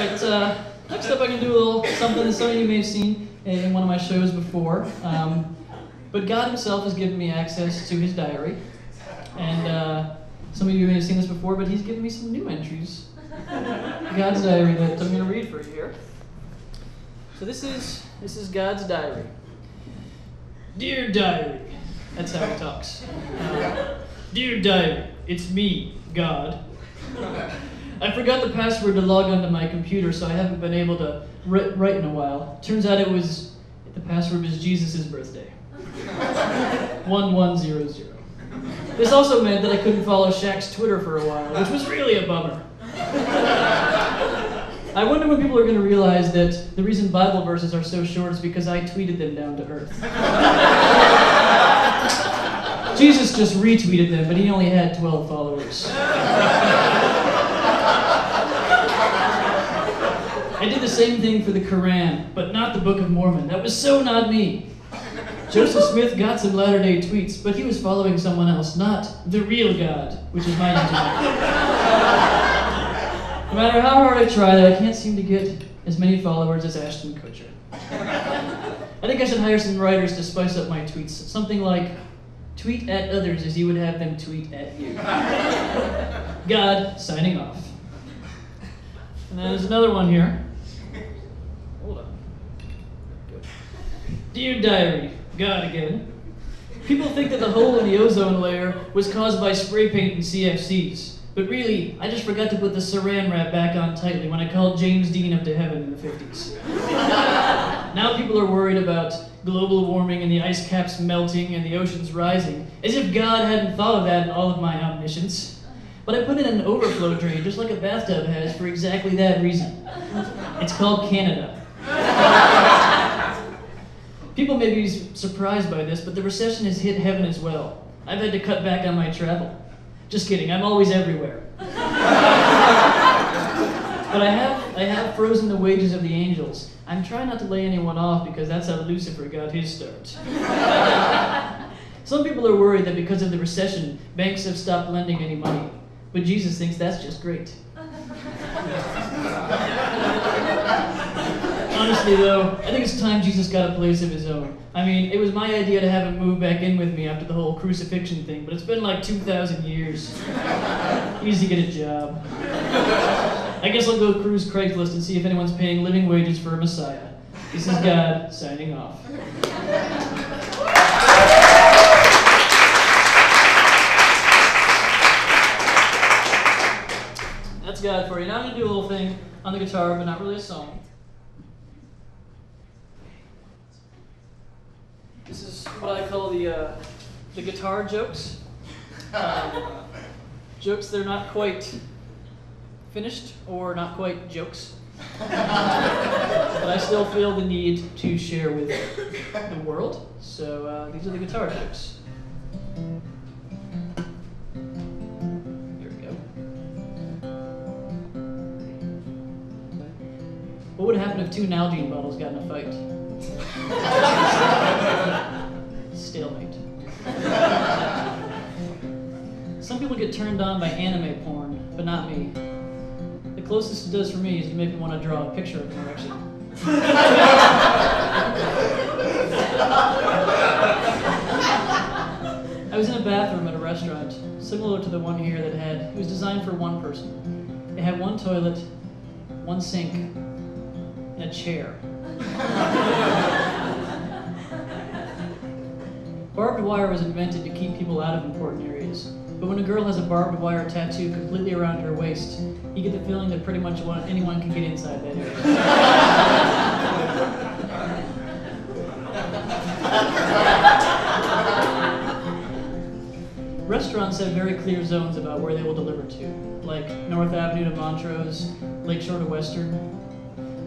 Alright, next up I can do a little something that some of you may have seen in one of my shows before. But God himself has given me access to his diary. And some of you may have seen this before, but he's given me some new entries. God's diary that I'm going to read for you here. So this is God's diary. Dear diary. That's how he talks. Dear diary, it's me, God. I forgot the password to log onto my computer, so I haven't been able to write in a while. Turns out the password was Jesus' birthday. 1100. This also meant that I couldn't follow Shaq's Twitter for a while, which was really a bummer. I wonder when people are going to realize that the reason Bible verses are so short is because I tweeted them down to earth. Jesus just retweeted them, but he only had 12 followers. I did the same thing for the Quran, but not the Book of Mormon. That was so not me. Joseph Smith got some Latter-day tweets, but he was following someone else, not the real God, which is my username. No matter how hard I try, I can't seem to get as many followers as Ashton Kutcher. I think I should hire some writers to spice up my tweets. Something like, tweet at others as you would have them tweet at you. God, signing off. And then there's another one here. Hold on. Good. Dear diary, God again. People think that the hole in the ozone layer was caused by spray paint and CFCs. But really, I just forgot to put the saran wrap back on tightly when I called James Dean up to heaven in the 50s. Now people are worried about global warming and the ice caps melting and the oceans rising, as if God hadn't thought of that in all of my omniscience. But I put in an overflow drain, just like a bathtub has, for exactly that reason. It's called Canada. People may be surprised by this, but the recession has hit heaven as well. I've had to cut back on my travel. Just kidding, I'm always everywhere. But I have frozen the wages of the angels. I'm trying not to lay anyone off because that's how Lucifer got his start. Some people are worried that because of the recession, banks have stopped lending any money. But Jesus thinks that's just great. Honestly though, I think it's time Jesus got a place of his own. I mean, it was my idea to have him move back in with me after the whole crucifixion thing, but it's been like 2,000 years. Easy to get a job. I guess I'll go cruise Craigslist and see if anyone's paying living wages for a Messiah. This is God, signing off. That's God for you. Now I'm going to do a little thing on the guitar, but not really a song. This is what I call the guitar jokes. Jokes that are not quite finished or not quite jokes. But I still feel the need to share with the world. So these are the guitar jokes. Here we go. What would happen if two Nalgene bottles got in a fight? Stalemate. Some people get turned on by anime porn, but not me. The closest it does for me is to make me want to draw a picture of an erection. I was in a bathroom at a restaurant, similar to the one here it was designed for one person. It had one toilet, one sink, and a chair. Barbed wire was invented to keep people out of important areas. But when a girl has a barbed wire tattoo completely around her waist, you get the feeling that pretty much anyone can get inside that area. Restaurants have very clear zones about where they will deliver to, like North Avenue to Montrose, Lakeshore to Western.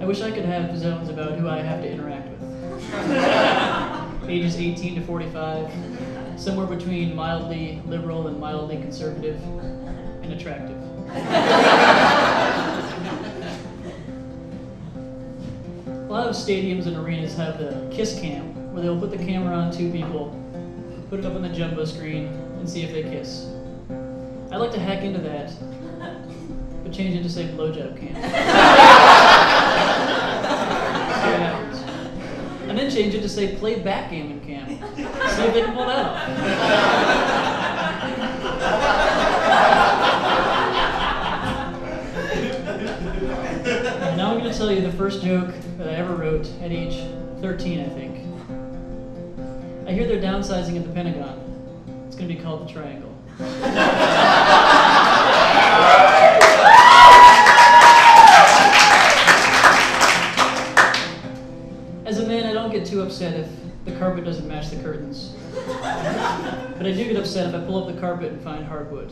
I wish I could have zones about who I have to interact with. Ages 18 to 45, somewhere between mildly liberal and mildly conservative, and attractive. A lot of stadiums and arenas have the kiss cam, where they'll put the camera on two people, put it up on the jumbo screen, and see if they kiss. I'd like to hack into that, but change it to say blowjob cam. then change it to say play backgammon cam. See if they can pull that off. And now I'm going to tell you the first joke that I ever wrote at age 13, I think. I hear they're downsizing at the Pentagon. It's going to be called the Triangle. As a man, I don't get too upset if the carpet doesn't match the curtains. But I do get upset if I pull up the carpet and find hardwood.